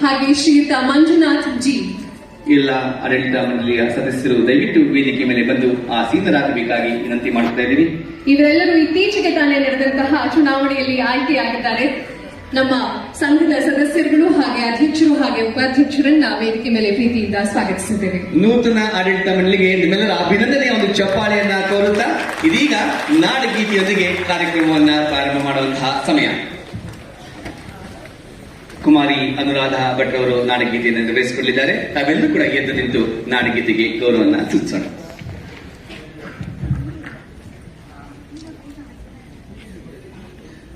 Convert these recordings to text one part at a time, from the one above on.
ಹಾಗೆ ಶ್ರೀಯುತ ಮಂಜುನಾಥ್ ಜಿ. ಎಲ್ಲ ಆಡಳಿತ ಮಂಡಳಿಯ ಸದಸ್ಯರು ದಯವಿಟ್ಟು ವೇದಿಕೆ ಮೇಲೆ ಬಂದು ಆಸೀನರಾಗಬೇಕಾಗಿ ವಿನಂತಿ ಮಾಡುತ್ತಾ ಇದ್ದೀವಿ. ಇವರೆಲ್ಲರೂ ಇತ್ತೀಚೆಗೆ ತಾನೇ ನಡೆದಂತಹ ಚುನಾವಣೆಯಲ್ಲಿ ಆಯ್ಕೆಯಾಗಿದ್ದಾರೆ. ನಮ್ಮ ಸಂಘದ ಸದಸ್ಯರುಗಳು ಹಾಗೆ ಅಧ್ಯಕ್ಷರು ಹಾಗೆ ಉಪಾಧ್ಯಕ್ಷರನ್ನ ವೇದಿಕೆ ಮೇಲೆ ಪ್ರೀತಿಯಿಂದ ಸ್ವಾಗತಿಸಿದ್ದೇವೆ. ನೂತನ ಆಡಳಿತ ಮಂಡಳಿಗೆ ನಿಮ್ಮೆಲ್ಲರ ಅಭಿನಂದನೆಯ ಒಂದು ಚಪ್ಪಾಳೆಯನ್ನ ಕೋರುತ್ತಾ ಇದೀಗ ನಾಡಗೀತೆಯೊಂದಿಗೆ ಕಾರ್ಯಕ್ರಮವನ್ನ ಪ್ರಾರಂಭ ಮಾಡುವಂತಹ ಸಮಯ. ಕುಮಾರಿ ಅನುರಾಧ ಭಟ್ ಅವರು ನಾಡಗೀತೆಯನ್ನು ನಿರ್ವಹಿಸಿಕೊಳ್ಳಿದ್ದಾರೆ. ತಾವೆಲ್ಲರೂ ಕೂಡ ಎದ್ದು ನಿಂತು ನಾಡಗೀತೆಗೆ ಗೌರವವನ್ನು ಸೂಚಿಸೋಣ.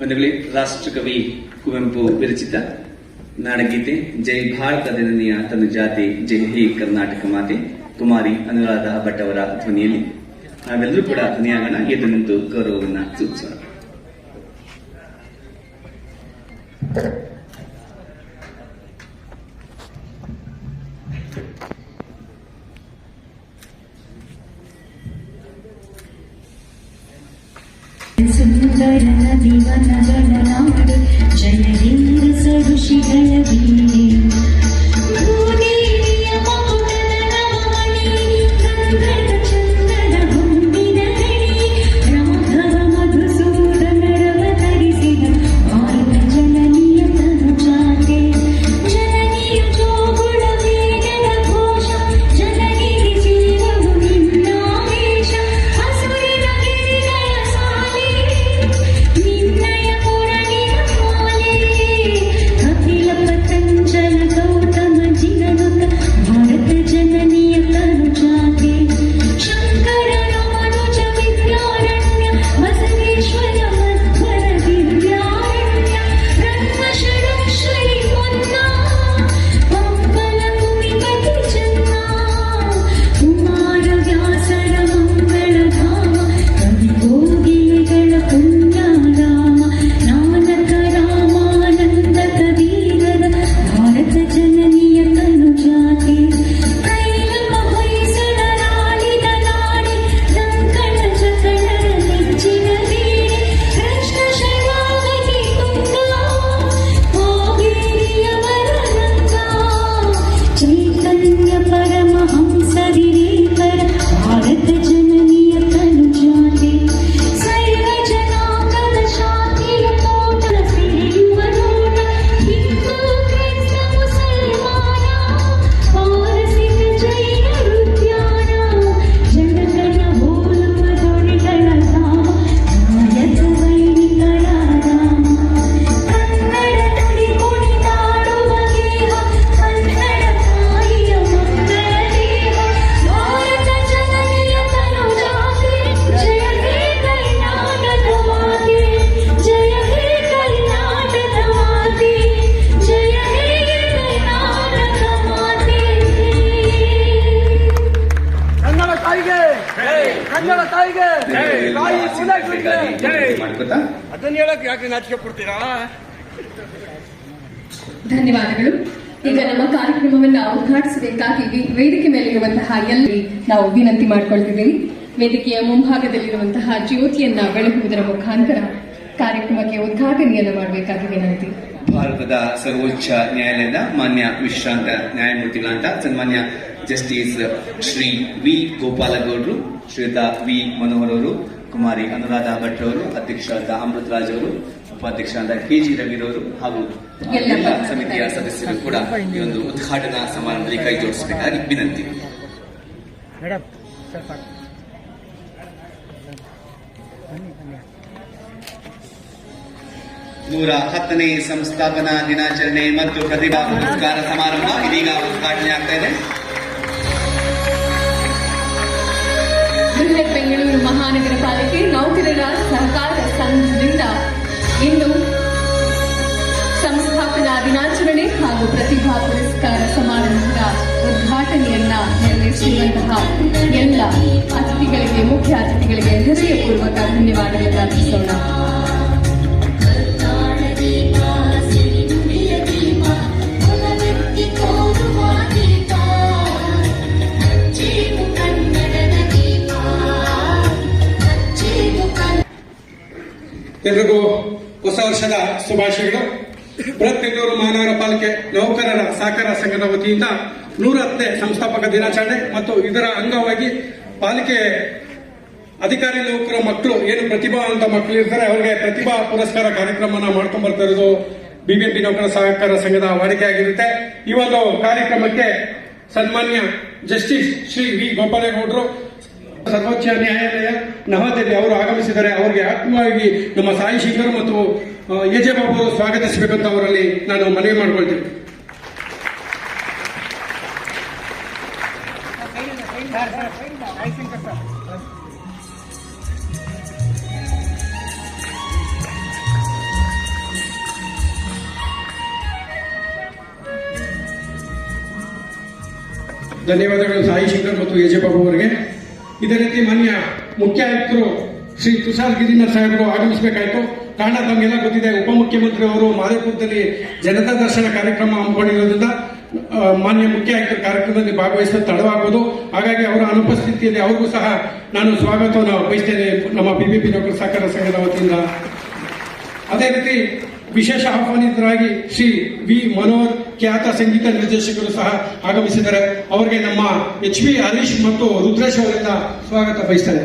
ಬಂಧುಗಳೇ, ರಾಷ್ಟ್ರಕವಿ ಕುವೆಂಪು ವಿರಚಿತ ನಾಡಗೀತೆ ಜೈ ಭಾರತ ಜನನಿಯ ತನು ಜಾತಿ ಜೈ ಹೇ ಕರ್ನಾಟಕ ಮಾತೆ ಕುಮಾರಿ ಅನುರಾಧ ಭಟ್ ಅವರ ಧ್ವನಿಯಲ್ಲಿ ನಾವೆಲ್ಲರೂ ಕೂಡ ಧ್ವನಿಯಾಗೋಣ. ಎದ್ದು ನಿಂತು ಗೌರವವನ್ನು ಸೂಚಿಸೋಣ. ಸುಂದರ ನದಿವನ ಗಣನಾಡು ಜನರಿಂದ ಸರುಷಿಗಳ ಬೀಡೆ ಭೂದೇವಿಯ ಮಕುಟದ ನವಮಣಿ ಗಂಧದ ಚಂದನ ಹೊಂದಿದ ಗಣಿ ರಾಘವ ಮಧುಸೂದನರವ ಧರಿಸಿದ ಭಾರತ ಜನನಿಯ ತನು ಜಾತೆ ಜನನಿಯ ಜೋಗುಳ ವೇಗದ ಘೋಷ ಜನನಿಗೆ ಜೀವವು ನಿನ್ನಾವೇಶ ಹಸುರಿನ ಗಿರಿಗಳ ಸಾಲೆ ನಿನ್ನಯ ಪುರಣಿನ ಮಾಲೆ ಕಪಿಲ ಪತಂಜಲ ಗೌತಮ ಜಿನನುತ ಭಾರತ ಜನನಿಯ ತನು ಜಾತೆ ಶಂಕರ ರಾಮಾನುಜ ವಿದ್ಯಾರಣ್ಯ ಬಸವೇಶ್ವರ ಮಧ್ವರ ದಿವ್ಯಾರಣ್ಯ ರತ್ನ ಷಡಕ್ಷರಿ ಹೊನ್ನ ಪಂಪಲ ಕುಮಿಪತಿ ಚನ್ನ ಕುಮಾರ ವ್ಯಾಸರ ಮಂಗಳಧಾಮ ಕವಿ ಕೋಗಿಲೆಗಳ ಪುಣ್ಯಧಾಮ ನಾನಕ ರಾಮಾನಂದ ಕಬೀರರ ಭಾರತ ಜನನಿಯ ತನು ಜಾತೆ ಕೈಲಮ ಹೊಯ್ಸಳರಾಳಿದ ನಾಡಿ ಲಂಕಣ ಚಕಳರ ನೆಚ್ಚಿನ ಬೇರೆ ಕೃಷ್ಣ ಶರಾವತಿ ತುಂಗ ಕಾವೇರಿಯವರ ರಂಗ ಚೈತನ್ಯ ಪರಮಹಂಸ ವಿವೇಕರ ಭಾರತ ಜನನಿಯ ತನು ಜಾತೆ ಸರ್ವ ಜನಾಂಗದ ಶಾಂತಿಯ ತೋಟ ಸೇರುವ ನೋಟ ಹಿಂದೂ ಕ್ರೈಸ್ತ ಮುಸಲ್ಮಾನ ಪಾರಸಿಕ ಜೈನ ಉದ್ಯಾನ ಜನಗಣ ಹೋಲುವ ದೊರೆಗಳ ಧಾಮ ನಾಯಕ ವೈರಿಗಳ ರಾಮ ಕನ್ನಡ ನುಡಿ ಕುಣಿದಾಡುವ ದೇಹ ಕನ್ನಡ ತಾಯಿಯ ಮಂಗಳ ದೇಹ ಭಾರತ ಜನನಿಯ ತನು ಜಾತೆ ಜಯ ಹೇ ಕರ್ನಾಟಕ ಮಾತೆ ಜಯ ಹೇ ಕರ್ನಾಟಕ ಮಾತೆ ಜಯ ಹೇ ಕರ್ನಾಟಕ ಮಾತೆ. ಕನ್ನಡ ತಾಯಿಗೆ ಕನ್ನಡ ತಾಯಿಗೆ ತಾಯಿ ಪೂಜಾರಿಗೆ ಮಾಡ್ಕೊತಾ ಅದನ್ನ ಹೇಳಕ್ ಯಾಕೆ ನಾಚಿಕೆ ಪಡ್ತೀರಾ? ಧನ್ಯವಾದಗಳು. ಈಗ ನಮ್ಮ ಕಾರ್ಯಕ್ರಮವನ್ನ ಉದ್ಘಾಟಿಸಬೇಕಾಗಿ ವೇದಿಕೆ ಮೇಲಿರುವಂತಹ ಎಲ್ಲಿ ನಾವು ವಿನಂತಿ ಮಾಡಿಕೊಳ್ತಿದ್ದೇವೆ. ವೇದಿಕೆಯ ಮುಂಭಾಗದಲ್ಲಿರುವಂತಹ ಜ್ಯೋತಿಯನ್ನ ಬೆಳಗುವುದರ ಮುಖಾಂತರ ಕಾರ್ಯಕ್ರಮಕ್ಕೆ ಉದ್ಘಾಟನೆಯನ್ನು ಮಾಡಬೇಕಾಗಿ ವಿನಂತಿ. ಭಾರತದ ಸರ್ವೋಚ್ಚ ನ್ಯಾಯಾಲಯದ ಮಾನ್ಯ ವಿಶ್ರಾಂತ ನ್ಯಾಯಮೂರ್ತಿಗಳಂತ ಸನ್ಮಾನ್ಯ ಜಸ್ಟಿಸ್ ಶ್ರೀ ವಿ ಗೋಪಾಲಗೌಡರು, ಶ್ರೀಯುತ ವಿ ಮನೋಹರ್ ಅವರು, ಕುಮಾರಿ ಅನುರಾಧ ಭಟ್ ಅವರು, ಅಧ್ಯಕ್ಷರಾದ ಅಮೃತರಾಜ್ ಅವರು, ಉಪಾಧ್ಯಕ್ಷರಾದ ಕೆಜಿ ರವಿರವರು ಹಾಗೂ ಎಲ್ಲ ಸಮಿತಿಯ ಸದಸ್ಯರು ಕೂಡ ಈ ಒಂದು ಉದ್ಘಾಟನಾ ಸಮಾರಂಭದಲ್ಲಿ ಕೈ ಜೋಡಿಸಬೇಕಾಗಿ ವಿನಂತಿ. ಮೇಡಮ್ 110ನೇ ಸಂಸ್ಥಾಪನಾ ದಿನಾಚರಣೆ ಮತ್ತು ಪ್ರತಿಭಾ ಪುರಸ್ಕಾರ ಸಮಾರಂಭ ಇದೀಗ ಉದ್ಘಾಟನೆ ಆಗ್ತಾ ಇದೆ. ಬೃಹತ್ ಬೆಂಗಳೂರು ಮಹಾನಗರ ಪಾಲಿಕೆ ನೌಕರರ ಸಹಕಾರ ಸಂಘದಿಂದ ಇಂದು ಸಂಸ್ಥಾಪನಾ ದಿನಾಚರಣೆ ಹಾಗೂ ಪ್ರತಿಭಾ ಪುರಸ್ಕಾರ ಸಮಾರಂಭದ ಉದ್ಘಾಟನೆಯನ್ನ ನೆರವೇರಿಸಿರುವಂತಹ ಎಲ್ಲ ಅತಿಥಿಗಳಿಗೆ, ಮುಖ್ಯ ಅತಿಥಿಗಳಿಗೆ ಹೃದಯಪೂರ್ವಕ ಧನ್ಯವಾದಗಳನ್ನು ಅರ್ಪಿಸೋಣ. ಎಲ್ರಿಗೂ ಹೊಸ ವರ್ಷದ ಶುಭಾಶಯಗಳು. ಬೃಹತ್ ಮಹಾನಗರ ಪಾಲಿಕೆ ನೌಕರರ ಸಹಕಾರ ಸಂಘದ ವತಿಯಿಂದ 110ನೇ ಸಂಸ್ಥಾಪಕ ದಿನಾಚರಣೆ ಮತ್ತು ಇದರ ಅಂಗವಾಗಿ ಪಾಲಿಕೆ ಅಧಿಕಾರಿ ನೌಕರ ಮಕ್ಕಳು ಏನು ಪ್ರತಿಭಾವಂತ ಮಕ್ಕಳು ಇರ್ತಾರೆ ಅವರಿಗೆ ಪ್ರತಿಭಾ ಪುರಸ್ಕಾರ ಕಾರ್ಯಕ್ರಮನ ಮಾಡ್ಕೊಂಡ್ ಬರ್ತಾ ಇರೋದು ಬಿಬಿಎಂಪಿ ನೌಕರ ಸಹಕಾರ ಸಂಘದ ವಾಡಿಕೆ ಆಗಿರುತ್ತೆ. ಈ ಒಂದು ಕಾರ್ಯಕ್ರಮಕ್ಕೆ ಸನ್ಮಾನ್ಯ ಜಸ್ಟಿಸ್ ಶ್ರೀ ವಿ ಗೋಪಾಲೇಗೌಡರು ಸರ್ವೋಚ್ಚ ನ್ಯಾಯಾಲಯ ನವದೆಹಲಿ ಅವರು ಆಗಮಿಸಿದ್ದಾರೆ. ಅವರಿಗೆ ಆತ್ಮವಾಗಿ ನಮ್ಮ ಸಾಯಿ ಶಂಕರ್ ಮತ್ತು ಎಜೆ ಬಾಬು ಅವರು ಸ್ವಾಗತಿಸಬೇಕಂತ ಅವರಲ್ಲಿ ನಾನು ಮನವಿ ಮಾಡ್ಕೊಳ್ತೀನಿ. ಧನ್ಯವಾದಗಳು ಸಾಯಿ ಶಂಕರ್ ಮತ್ತು ಎಜೆ ಬಾಬು ಅವರಿಗೆ. ಇದೇ ರೀತಿ ಮಾನ್ಯ ಮುಖ್ಯ ಆಯುಕ್ತರು ಶ್ರೀ ತುಷಾರ್ ಗಿರಿನಾಥ್ ಸಾಹೇಬರು ಆಗಮಿಸಬೇಕಾಯಿತು. ಕಾರಣ ತಮಗೆಲ್ಲ ಗೊತ್ತಿದೆ, ಉಪಮುಖ್ಯಮಂತ್ರಿ ಅವರು ಮಾದೇಪುರದಲ್ಲಿ ಜನತಾ ದರ್ಶನ ಕಾರ್ಯಕ್ರಮ ಹಮ್ಮಿಕೊಂಡಿರೋದ್ರಿಂದ ಮಾನ್ಯ ಮುಖ್ಯ ಆಯುಕ್ತರ ಕಾರ್ಯಕ್ರಮದಲ್ಲಿ ಭಾಗವಹಿಸಲು ತಡವಾಗಬಹುದು. ಹಾಗಾಗಿ ಅವರ ಅನುಪಸ್ಥಿತಿಯಲ್ಲಿ ಅವ್ರಿಗೂ ಸಹ ನಾನು ಸ್ವಾಗತವನ್ನು ಬಯಸ್ತೇನೆ ನಮ್ಮ ಬಿಬಿಎಂಪಿ ನೌಕರ ಸಹಕಾರ ಸಂಘದ ವತಿಯಿಂದ. ಅದೇ ರೀತಿ ವಿಶೇಷ ಆಹ್ವಾನಿತರಾಗಿ ಶ್ರೀ ವಿ ಮನೋಹರ್ ಖ್ಯಾತ ಸಂಗೀತ ನಿರ್ದೇಶಕರು ಸಹ ಆಗಮಿಸಿದ್ದಾರೆ. ಅವರಿಗೆ ನಮ್ಮ HV ಹರೀಶ್ ಮತ್ತು ರುದ್ರೇಶ್ ಅವರಿಂದ ಸ್ವಾಗತ ಬಯಸ್ತಾರೆ.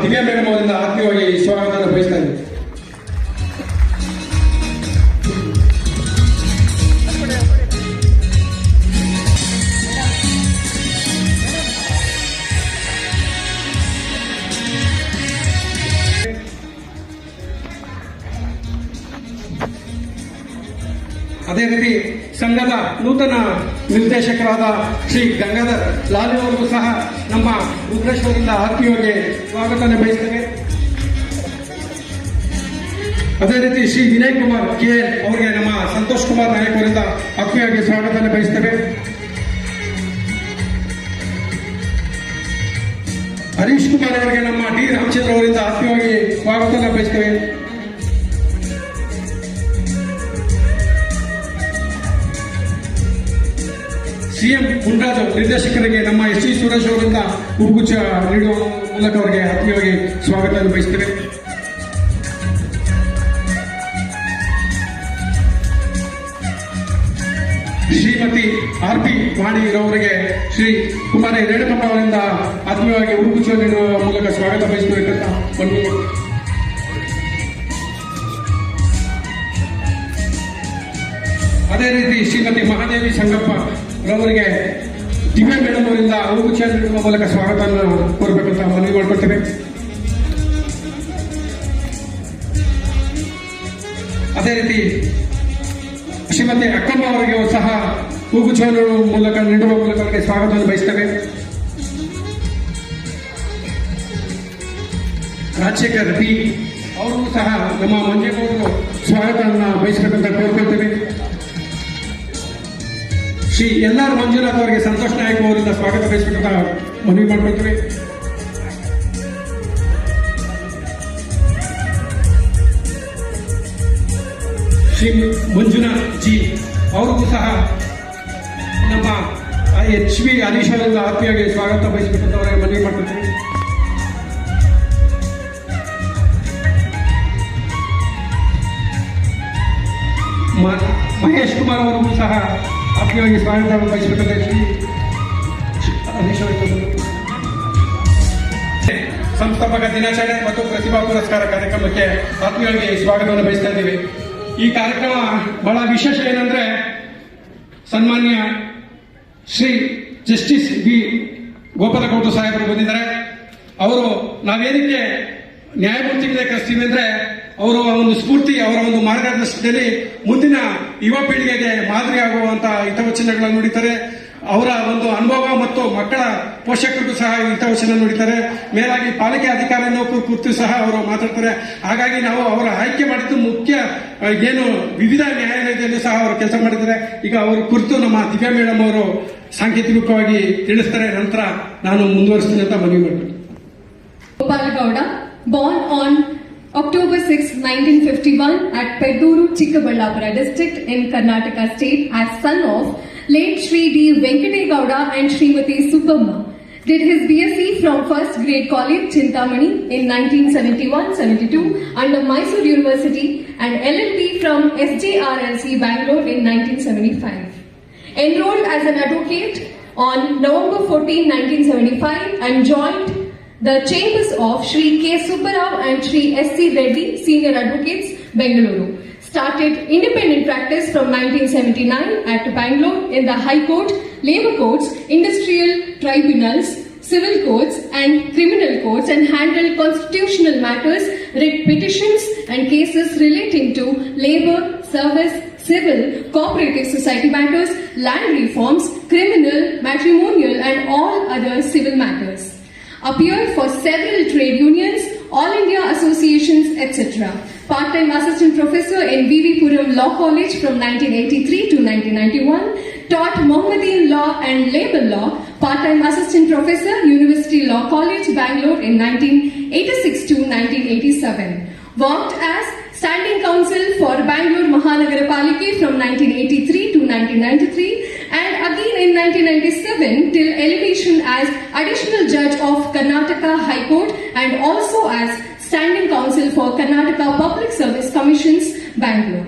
ದಿವ್ಯಾ ಮೇಡಮ್ ಅವರಿಂದ ಆತ್ಮೀಯವಾಗಿ ಸ್ವಾಗತ ಬಯಸ್ತಾ ಇದ್ದೀನಿ. ಅದೇ ರೀತಿ ಸಂಘದ ನೂತನ ನಿರ್ದೇಶಕರಾದ ಶ್ರೀ ಗಂಗಾಧರ್ ಲಾಲು ಅವರಿಗೂ ಸಹ ನಮ್ಮ ರುದ್ರೇಶ್ವರಿಂದ ಆತ್ಮೀಯವಾಗಿ ಸ್ವಾಗತವನ್ನು ಬಯಸ್ತೇವೆ. ಅದೇ ರೀತಿ ಶ್ರೀ ವಿನಯ್ ಕುಮಾರ್ KL ಅವರಿಗೆ ನಮ್ಮ ಸಂತೋಷ್ ಕುಮಾರ್ ನಾಯಕ್ ಅವರಿಂದ ಆತ್ಮೀಯವಾಗಿ ಸ್ವಾಗತವನ್ನು ಬಯಸ್ತೇವೆ. ಹರೀಶ್ ಕುಮಾರ್ ಅವರಿಗೆ ನಮ್ಮ ಡಿ ರಾಮಚಂದ್ರ ಅವರಿಂದ ಆತ್ಮೀಯವಾಗಿ ಸ್ವಾಗತವನ್ನು ಬಯಸ್ತೇವೆ. CM ಮುನ್ರಾಜ್ ನಿರ್ದೇಶಕರಿಗೆ ನಮ್ಮ SC ಸುರೇಶ್ ಅವರಿಂದ ಹೂಗುಚ್ಛ ನೀಡುವ ಮೂಲಕ ಅವರಿಗೆ ಆತ್ಮೀಯವಾಗಿ ಸ್ವಾಗತವನ್ನು ಬಯಸ್ತೇವೆ. ಶ್ರೀಮತಿ RP ವಾಣಿರವರಿಗೆ ಶ್ರೀ ಕುಮಾರಿ ರೇಣುಕಮ್ಮ ಅವರಿಂದ ಆತ್ಮೀಯವಾಗಿ ಹೂಗುಚ್ಛ ನೀಡುವ ಮೂಲಕ ಸ್ವಾಗತ ಬಯಸಬೇಕಂತ ಒಂದು. ಅದೇ ರೀತಿ ಶ್ರೀಮತಿ ಮಹಾದೇವಿ ಸಂಗಪ್ಪ ರವರಿಗೆ ದಿವ್ಯಾ ಮೇಡಮ್ ಅವರಿಂದ ಹೂಗುಚ್ಛ ನೀಡುವ ಮೂಲಕ ಸ್ವಾಗತವನ್ನು ಕೋರಬೇಕಂತ ಮನವಿ ಮಾಡಿಕೊಳ್ತೇವೆ. ಅದೇ ರೀತಿ ಶ್ರೀಮತಿ ಅಕ್ಕಮ್ಮ ಅವರಿಗೆ ಸಹ ಹೂಗುಚ್ಛ ನೀಡುವ ಮೂಲಕ ಅವರಿಗೆ ಸ್ವಾಗತವನ್ನು ಬಯಸ್ತೇವೆ. ರಾಜಶೇಖರ್ B ಅವರಿಗೂ ಸಹ ನಮ್ಮ ಮಂಜೇಗೌಡರು ಸ್ವಾಗತವನ್ನು ಬಯಸಬೇಕಂತ ಕೋರ್ಕೊಳ್ತೇವೆ. ಶ್ರೀ LR ಮಂಜುನಾಥ್ ಅವರಿಗೆ ಸಂತೋಷ್ ನಾಯಕ್ ಅವರಿಂದ ಸ್ವಾಗತ ಬಯಸಬೇಕಂತ ಮನವಿ ಮಾಡಿಕೊಳ್ತೇವೆ. ಶ್ರೀ ಮಂಜುನಾಥ್ G ಅವರಿಗೂ ಸಹ ನಮ್ಮ HV ಹರೀಶ್ ಅವರಿಂದ ಆತ್ಮೀಯವಾಗಿ ಸ್ವಾಗತ ಬಯಸಬೇಕಂತ ಅವರಿಗೆ ಮನವಿ ಮಾಡಿಕೊಳ್ತೇವೆ. ಮಹೇಶ್ ಕುಮಾರ್ ಅವರಿಗೂ ಸಹ ಆತ್ಮೀಯವಾಗಿ ಸ್ವಾಗತ ಬಯಸಬೇಕಂತ ಸಂಸ್ಥಾಪಕ ದಿನಾಚರಣೆ ಮತ್ತು ಪ್ರತಿಭಾ ಪುರಸ್ಕಾರ ಕಾರ್ಯಕ್ರಮಕ್ಕೆ ಆತ್ಮೀಯವಾಗಿ ಸ್ವಾಗತವನ್ನು ಬಯಸ್ತಾ ಇದ್ದೀವಿ. ಈ ಕಾರ್ಯಕ್ರಮ ಬಹಳ ವಿಶೇಷ ಏನಂದ್ರೆ ಸನ್ಮಾನ್ಯ ಶ್ರೀ ಜಸ್ಟಿಸ್ ವಿ ಗೋಪಾಲಗೌಡ ಸಾಹೇಬರು ಬಂದಿದ್ದಾರೆ. ಅವರು ನಾವೇನಕ್ಕೆ ನ್ಯಾಯಮೂರ್ತಿಗಳೇ ಕರೆಸ್ತೀವಿ ಅಂದ್ರೆ ಅವರ ಒಂದು ಸ್ಫೂರ್ತಿ, ಅವರ ಒಂದು ಮಾರ್ಗದರ್ಶನದಲ್ಲಿ ಮುಂದಿನ ಯುವ ಪೀಳಿಗೆಗೆ ಮಾದರಿ ಆಗುವಂತ ಹಿತವಚನಗಳನ್ನು ನುಡಿತಾರೆ. ಅವರ ಒಂದು ಅನುಭವ ಮತ್ತು ಮಕ್ಕಳ ಪೋಷಕರಿಗೂ ಸಹ ಹಿತವಚನ ನುಡಿತಾರೆ. ಮೇಲಾಗಿ ಪಾಲಿಕೆ ಅಧಿಕಾರಿಯನ್ನು ಕುರಿತು ಸಹ ಅವರು ಮಾತಾಡ್ತಾರೆ. ಹಾಗಾಗಿ ನಾವು ಅವರ ಆಯ್ಕೆ ಮಾಡಿದ್ದು ಮುಖ್ಯ ಏನು ವಿವಿಧ ನ್ಯಾಯಾಲಯದಲ್ಲಿ ಸಹ ಅವರು ಕೆಲಸ ಮಾಡಿದ್ದಾರೆ. ಈಗ ಅವರ ಕುರಿತು ನಮ್ಮ ದಿವ್ಯಾ ಮೇಡಮ್ ಅವರು ಸಾಂಕೇತಿಕವಾಗಿ ತಿಳಿಸ್ತಾರೆ. ನಂತರ ನಾನು ಮುಂದುವರಿಸ್ತೀನಿ ಅಂತ ಮನವಿ ಮಾಡ್ತೀನಿ. Gopalagowda, born on October 6, 1951 at Pedduru, Chikkaballapura district in Karnataka state as son of late Shri D. Venkategowda and Srimati Subbamma. Did his BSc from first grade college Chintamani in 1971-72 under Mysore University and LLB from SJRLC Bangalore in 1975. Enrolled as an advocate on November 14, 1975 and joined the chambers of Shri K. Subbarao and Shri S.C. Reddy, senior advocates, Bengaluru. Started independent practice from 1979 at Bangalore in the High Court, Labour Courts, Industrial Tribunals, Civil Courts and Criminal Courts and handled constitutional matters, writ petitions and cases relating to labour, service, civil, cooperative society matters, land reforms, criminal, matrimonial and all other civil matters. Appeared for several trade unions, All India associations, etc. Part-time assistant professor in V.V. Puram Law College from 1983 to 1991. Taught Mohammedan law and labor law. Part-time assistant professor, University Law College, Bangalore in 1986 to 1987. Worked as standing counsel for Bangalore Mahanagarapalike from 1983 to 1993 and again in 1997 till elevation as additional judge of Karnataka High Court and also as standing counsel for Karnataka Public Service Commissions, Bangalore.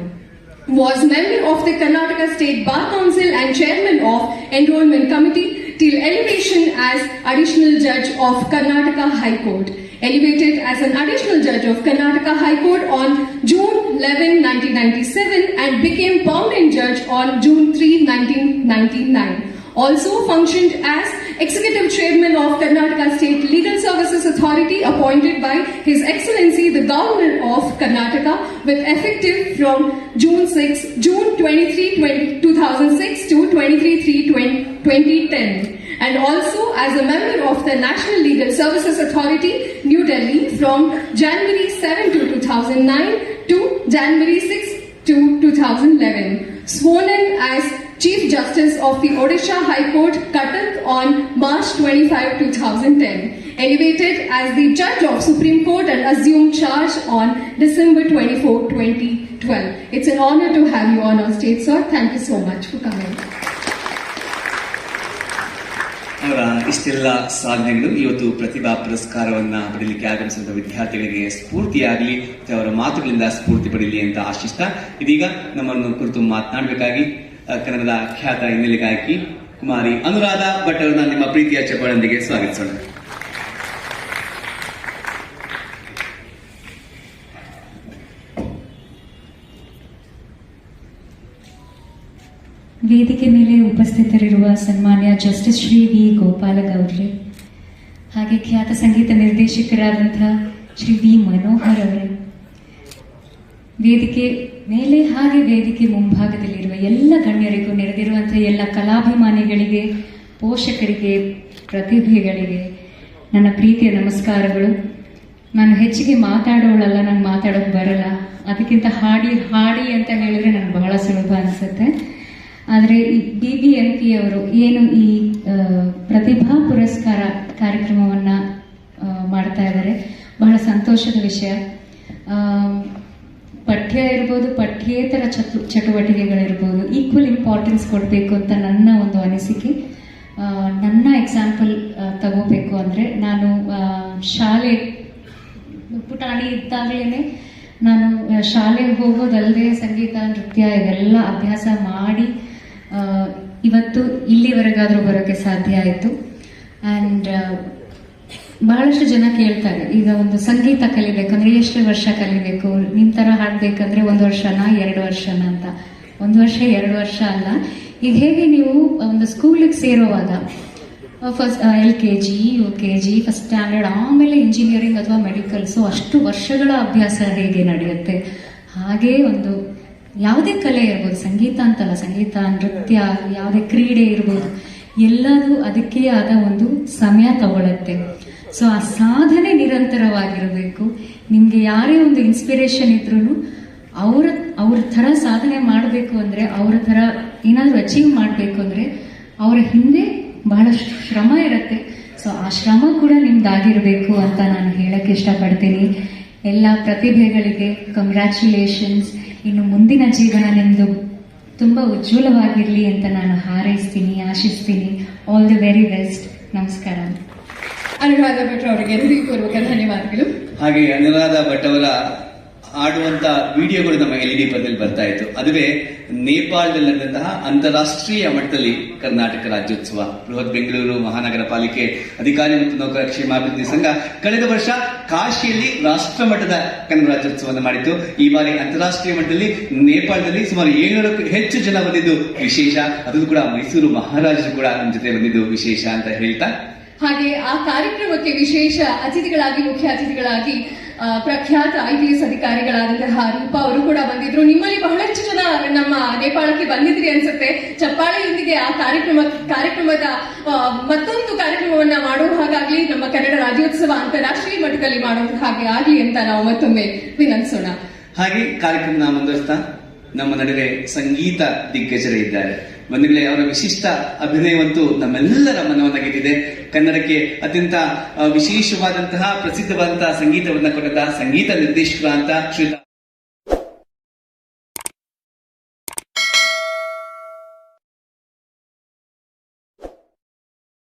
Was member of the Karnataka State Bar Council and chairman of Enrollment Committee till elevation as additional judge of Karnataka High Court. Elevated as an additional judge of Karnataka High Court on June 11, 1997 and became permanent judge on June 3, 1999. Also functioned as Executive Chairman of Karnataka State Legal Services Authority appointed by His Excellency the Governor of Karnataka with effective from June 23, 2006 to 23/3/2010. And also as a member of the National Legal Services Authority, New Delhi from January 7 to 2009 to January 6 to 2011. Sworn in as Chief Justice of the Odisha High Court, Cuttack on March 25, 2010. Elevated as the Judge of Supreme Court and assumed charge on December 24, 2012. It's an honor to have you on our stage, sir. Thank you so much for coming. ಅವರ ಇಷ್ಟೆಲ್ಲ ಸಾಧನೆಗಳು ಇವತ್ತು ಪ್ರತಿಭಾ ಪುರಸ್ಕಾರವನ್ನ ಪಡೆಯಲಿಕ್ಕೆ ಆಗಮಿಸಿದ ವಿದ್ಯಾರ್ಥಿಗಳಿಗೆ ಸ್ಫೂರ್ತಿಯಾಗಲಿ ಮತ್ತು ಅವರ ಮಾತುಗಳಿಂದ ಸ್ಫೂರ್ತಿ ಪಡೆಯಲಿ ಅಂತ ಆಶಿಸ್ತಾ ಇದೀಗ ನಮ್ಮನ್ನು ಕುರಿತು ಮಾತನಾಡಬೇಕಾಗಿ ಕನ್ನಡದ ಖ್ಯಾತ ಹಿನ್ನೆಲೆ ಗಾಯಕಿ ಕುಮಾರಿ ಅನುರಾಧ ಭಟ್ ಅವರನ್ನ ನಿಮ್ಮ ಪ್ರೀತಿಯ ಚಪ್ಪಾಳೆಯೊಂದಿಗೆ ಸ್ವಾಗತಿಸೋಣ. ವೇದಿಕೆ ಮೇಲೆ ಉಪಸ್ಥಿತರಿರುವ ಸನ್ಮಾನ್ಯ ಜಸ್ಟಿಸ್ ಶ್ರೀ ವಿ ಗೋಪಾಲಗೌಡ್ರೆ, ಹಾಗೆ ಖ್ಯಾತ ಸಂಗೀತ ನಿರ್ದೇಶಕರಾದಂತಹ ಶ್ರೀ ವಿ ಮನೋಹರ್ ಅವರೇ, ವೇದಿಕೆ ಮೇಲೆ ಹಾಗೆ ವೇದಿಕೆ ಮುಂಭಾಗದಲ್ಲಿರುವ ಎಲ್ಲ ಗಣ್ಯರಿಗೂ, ನೆರೆದಿರುವಂತಹ ಎಲ್ಲ ಕಲಾಭಿಮಾನಿಗಳಿಗೆ, ಪೋಷಕರಿಗೆ, ಪ್ರತಿಭೆಗಳಿಗೆ ನನ್ನ ಪ್ರೀತಿಯ ನಮಸ್ಕಾರಗಳು. ನಾನು ಹೆಚ್ಚಿಗೆ ಮಾತಾಡೋಳಲ್ಲ, ನಾನು ಮಾತಾಡೋಕೆ ಬರಲ್ಲ. ಅದಕ್ಕಿಂತ ಹಾಡಿ ಅಂತ ಹೇಳಿದ್ರೆ ನನಗೆ ಬಹಳ ಸುಲಭ ಅನಿಸುತ್ತೆ. ಆದರೆ ಈ BBMP ಅವರು ಏನು ಈ ಪ್ರತಿಭಾ ಪುರಸ್ಕಾರ ಕಾರ್ಯಕ್ರಮವನ್ನು ಮಾಡ್ತಾ ಇದ್ದಾರೆ, ಬಹಳ ಸಂತೋಷದ ವಿಷಯ. ಪಠ್ಯ ಇರ್ಬೋದು, ಪಠ್ಯೇತರ ಚಟುವಟಿಕೆಗಳಿರ್ಬೋದು, ಈಕ್ವಲ್ ಇಂಪಾರ್ಟೆನ್ಸ್ ಕೊಡಬೇಕು ಅಂತ ನನ್ನ ಒಂದು ಅನಿಸಿಕೆ. ನನ್ನ ಎಕ್ಸಾಂಪಲ್ ತಗೋಬೇಕು ಅಂದರೆ, ನಾನು ಶಾಲೆ ಪುಟಾಣಿ ಇದ್ದಾಗಲೇ ನಾನು ಶಾಲೆಗೆ ಹೋಗೋದಲ್ಲದೆ ಸಂಗೀತ, ನೃತ್ಯ ಇವೆಲ್ಲ ಅಭ್ಯಾಸ ಮಾಡಿ ಇವತ್ತು ಇಲ್ಲಿವರೆಗಾದರೂ ಬರೋಕ್ಕೆ ಸಾಧ್ಯ ಆಯಿತು. ಆ್ಯಂಡ್ ಬಹಳಷ್ಟು ಜನ ಕೇಳ್ತಾರೆ, ಈಗ ಒಂದು ಸಂಗೀತ ಕಲಿಬೇಕಂದ್ರೆ ಎಷ್ಟು ವರ್ಷ ಕಲಿಬೇಕು, ನಿಮ್ಮ ಥರ ಹಾಡಬೇಕಂದ್ರೆ 1 ವರ್ಷನಾ 2 ವರ್ಷನಾ ಅಂತ. 1 ವರ್ಷ 2 ವರ್ಷ ಅಲ್ಲ. ಈಗ ಹೇಗೆ ನೀವು ಒಂದು ಸ್ಕೂಲಿಗೆ ಸೇರುವಾಗ first LKG, UKG, first standard, ಆಮೇಲೆ ಇಂಜಿನಿಯರಿಂಗ್ ಅಥವಾ ಮೆಡಿಕಲ್ಸು, ಅಷ್ಟು ವರ್ಷಗಳ ಅಭ್ಯಾಸ ಹೇಗೆ ನಡೆಯುತ್ತೆ, ಹಾಗೇ ಒಂದು ಯಾವುದೇ ಕಲೆ ಇರ್ಬೋದು, ಸಂಗೀತ ಅಂತಲ್ಲ, ಸಂಗೀತ, ನೃತ್ಯ, ಯಾವುದೇ ಕ್ರೀಡೆ ಇರ್ಬೋದು, ಎಲ್ಲದೂ ಅದಕ್ಕೆ ಆದ ಒಂದು ಸಮಯ ತಗೊಳುತ್ತೆ. ಸೊ ಆ ಸಾಧನೆ ನಿರಂತರವಾಗಿರಬೇಕು. ನಿಮಗೆ ಯಾರೇ ಒಂದು ಇನ್ಸ್ಪಿರೇಷನ್ ಇದ್ರೂ ಅವ್ರ ಥರ ಸಾಧನೆ ಮಾಡಬೇಕು ಅಂದರೆ, ಅವ್ರ ಥರ ಏನಾದರೂ ಅಚೀವ್ ಮಾಡಬೇಕು ಅಂದರೆ ಅವರ ಹಿಂದೆ ಬಹಳಷ್ಟು ಶ್ರಮ ಇರುತ್ತೆ, ಸೊ ಆ ಶ್ರಮ ಕೂಡ ನಿಮ್ದಾಗಿರ್ಬೇಕು ಅಂತ ನಾನು ಹೇಳಕ್ ಇಷ್ಟಪಡ್ತೀನಿ. ಎಲ್ಲ ಪ್ರತಿಭೆಗಳಿಗೆ ಕಂಗ್ರ್ಯಾಚುಲೇಷನ್ಸ್. ಇನ್ನು ಮುಂದಿನ ಜೀವನ ನಿಮ್ದು ತುಂಬಾ ಉಜ್ವಲವಾಗಿರ್ಲಿ ಅಂತ ನಾನು ಹಾರೈಸ್ತೀನಿ, ಆಶಿಸ್ತೀನಿ. All the very best. ನಮಸ್ಕಾರ. ಅನುರಾಧ ಭಟ್ ಅವರಿಗೆ ಹೃದಯಪೂರ್ವಕ ಧನ್ಯವಾದಗಳು. ಹಾಗೆ ಅನುರಾಧ ಭಟ್ ಅವರ ಆಡುವಂತ ವಿಡಿಯೋಗಳು ನಮ್ಮ LED ಪರದಲ್ಲಿ ಬರ್ತಾ ಇತ್ತು. ಅದುವೇ ನೇಪಾಳದಲ್ಲಿ ನಡೆದಂತಹ ಅಂತಾರಾಷ್ಟ್ರೀಯ ಮಟ್ಟದಲ್ಲಿ ಕರ್ನಾಟಕ ರಾಜ್ಯೋತ್ಸವ. ಬೃಹತ್ ಬೆಂಗಳೂರು ಮಹಾನಗರ ಪಾಲಿಕೆ ಅಧಿಕಾರಿ ಮತ್ತು ನೌಕರ ಕ್ಷೇಮಾಭಿವೃದ್ಧಿ ಸಂಘ ಕಳೆದ ವರ್ಷ ಕಾಶಿಯಲ್ಲಿ ರಾಷ್ಟ್ರ ಮಟ್ಟದ ಕನ್ನಡ ರಾಜ್ಯೋತ್ಸವವನ್ನು ಮಾಡಿತ್ತು. ಈ ಬಾರಿ ಅಂತಾರಾಷ್ಟ್ರೀಯ ಮಟ್ಟದಲ್ಲಿ ನೇಪಾಳದಲ್ಲಿ ಸುಮಾರು 700ಕ್ಕೂ ಹೆಚ್ಚು ಜನ ಬಂದಿದ್ದು ವಿಶೇಷ. ಅದು ಕೂಡ ಮೈಸೂರು ಮಹಾರಾಜರು ಕೂಡ ನಮ್ಮ ಜೊತೆ ಬಂದಿದ್ದು ವಿಶೇಷ ಅಂತ ಹೇಳ್ತಾ, ಹಾಗೆ ಆ ಕಾರ್ಯಕ್ರಮಕ್ಕೆ ವಿಶೇಷ ಅತಿಥಿಗಳಾಗಿ, ಮುಖ್ಯ ಅತಿಥಿಗಳಾಗಿ ಪ್ರಖ್ಯಾತ IPS ಅಧಿಕಾರಿಗಳಾದಂತಹ ರೂಪಾ ಅವರು ಕೂಡ ಬಂದಿದ್ರು. ನಿಮ್ಮಲ್ಲಿ ಬಹಳಷ್ಟು ಜನ ನಮ್ಮ ನೇಪಾಳಕ್ಕೆ ಬಂದಿದ್ರಿ ಅನ್ಸುತ್ತೆ. ಚಪ್ಪಾಳೆಯೊಂದಿಗೆ ಆ ಕಾರ್ಯಕ್ರಮದ ಮತ್ತೊಂದು ಕಾರ್ಯಕ್ರಮವನ್ನ ಮಾಡುವ ಹಾಗಾಗ್ಲಿ, ನಮ್ಮ ಕನ್ನಡ ರಾಜ್ಯೋತ್ಸವ ಅಂತಾರಾಷ್ಟ್ರೀಯ ಮಟ್ಟದಲ್ಲಿ ಮಾಡುವ ಹಾಗೆ ಆಗ್ಲಿ ಅಂತ ನಾವು ಮತ್ತೊಮ್ಮೆ ವಿನಂತಿಸೋಣ. ಹಾಗೆ ಕಾರ್ಯಕ್ರಮ ಮುಂದುವರಿಸ್ತಾ ನಮ್ಮ ನಡುವೆ ಸಂಗೀತ ದಿಗ್ಗಜರೇ ಇದ್ದಾರೆ. ಬಂಧುಗಳೇ, ಅವರ ವಿಶಿಷ್ಟ ಅಭಿನಯವಂತೂ ನಮ್ಮೆಲ್ಲರ ಮನವನ್ನ ಗೆದ್ದಿದೆ. ಕನ್ನಡಕ್ಕೆ ಅತ್ಯಂತ ವಿಶೇಷವಾದಂತಹ ಪ್ರಸಿದ್ಧವಾದಂತಹ ಸಂಗೀತವನ್ನ ಕೊಟ್ಟಂತಹ ಸಂಗೀತ ನಿರ್ದೇಶಕರ ಅಂತ ಶ್ರೀಯುತ